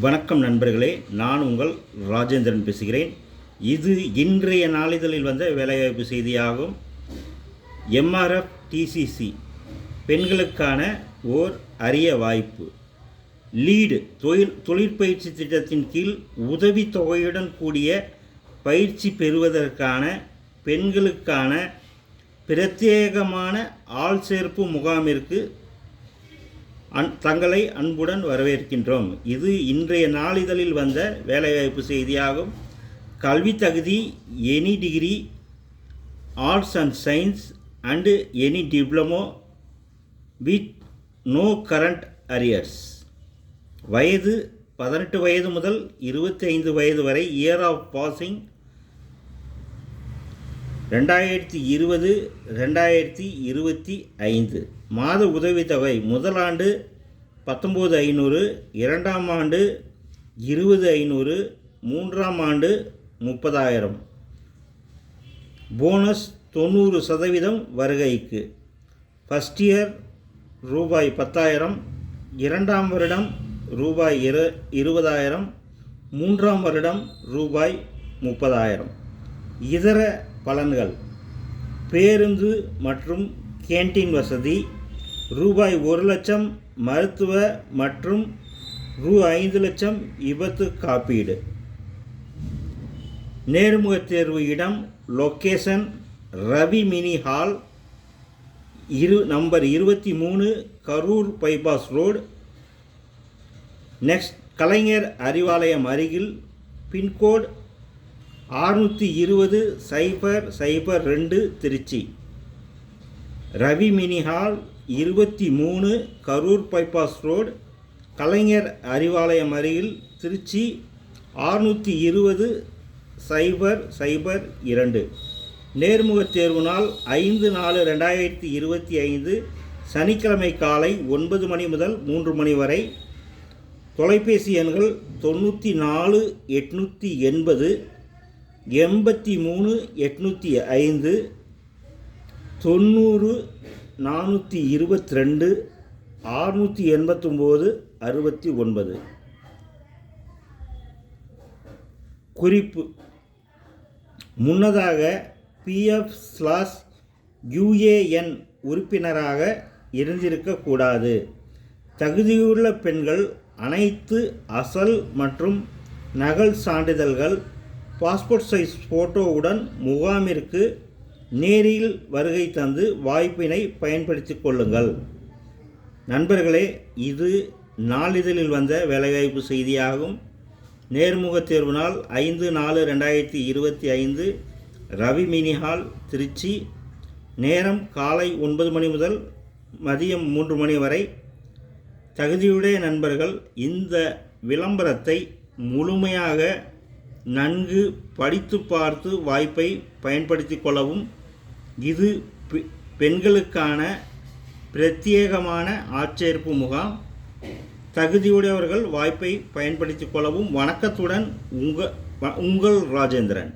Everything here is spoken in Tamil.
வணக்கம் நண்பர்களே, நான் உங்கள் ராஜேந்திரன் பேசுகிறேன். இது இன்றைய நாளிதழில் வந்த வேலைவாய்ப்பு செய்தியாகும். எம்ஆர்எஃப் டிசிசி பெண்களுக்கான ஓர் அரிய வாய்ப்பு. லீடு தொழிற்பயிற்சி திட்டத்தின் கீழ் உதவித்தொகையுடன் கூடிய பயிற்சி பெறுவதற்கான பெண்களுக்கான பிரத்யேகமான ஆள் சேர்ப்பு முகாமிற்கு தங்களை அன்புடன் வரவேற்கின்றோம். இது இன்றைய நாளிதழில் வந்த வேலைவாய்ப்பு செய்தியாகும். கல்வி தகுதி any degree, arts and science and any diploma with no current arrears. வயது 18 வயது முதல் 25 வயது வரை. Year of passing 2020-2025. மாத உதவித்தொகை முதல் ஆண்டு 19,500, இரண்டாம் ஆண்டு 20,500, மூன்றாம் ஆண்டு 30,000. போனஸ் 90% வருகைக்கு. ஃபஸ்ட் இயர் ரூபாய் 10,000, இரண்டாம் வருடம் ரூபாய் 20,000, மூன்றாம் வருடம் ரூபாய் 30,000. இதர பலன்கள்: பேருந்து மற்றும் கேண்டீன் வசதி, ரூபாய் 1,00,000 மருத்துவ மற்றும் ரூ. 5,00,000 விபத்து காப்பீடு. நேர்முக தேர்வு இடம், location Ravi mini hall, number 23, Karur bypass road, next Kalaignar Arivalayam அருகில், pin code 620-002 Trichy. Ravi mini hall 23, Karur bypass road, Kalaignar Arivalayam அருகில், திருச்சி 620-002. நேர்முக தேர்வு நாள் 5/4/2025 சனிக்கிழமை காலை 9 மணி முதல் 3 மணி வரை. தொலைபேசி எண்கள் 94 880 83 805, 90 422 689 69. குறிப்பு: முன்னதாக PF/UAN உறுப்பினராக இருந்திருக்கக்கூடாது. தகுதியுள்ள பெண்கள் அனைத்து அசல் மற்றும் நகல் சான்றிதழ்கள், பாஸ்போர்ட் சைஸ் ஃபோட்டோவுடன் முகாமிற்கு நேரில் வருகை தந்து வாய்ப்பினை பயன்படுத்தி கொள்ளுங்கள். நண்பர்களே, இது நாளிதழில் வந்த வேலைவாய்ப்பு செய்தியாகும். நேர்முக தேர்வு நாள் 5/4/2025, ரவி மினி ஹால், திருச்சி. நேரம் காலை 9 மணி முதல் மதியம் 3 மணி வரை. தகுதியுடைய நண்பர்கள் இந்த விளம்பரத்தை முழுமையாக நன்கு படித்து பார்த்து வாய்ப்பை பயன்படுத்தி கொள்ளவும். இது பெண்களுக்கான பிரத்யேகமான ஆட்சேர்ப்பு முகாம். தகுதியுடையவர்கள் வாய்ப்பை பயன்படுத்தி கொள்ளவும். வணக்கத்துடன் உங்கள் ராஜேந்திரன்.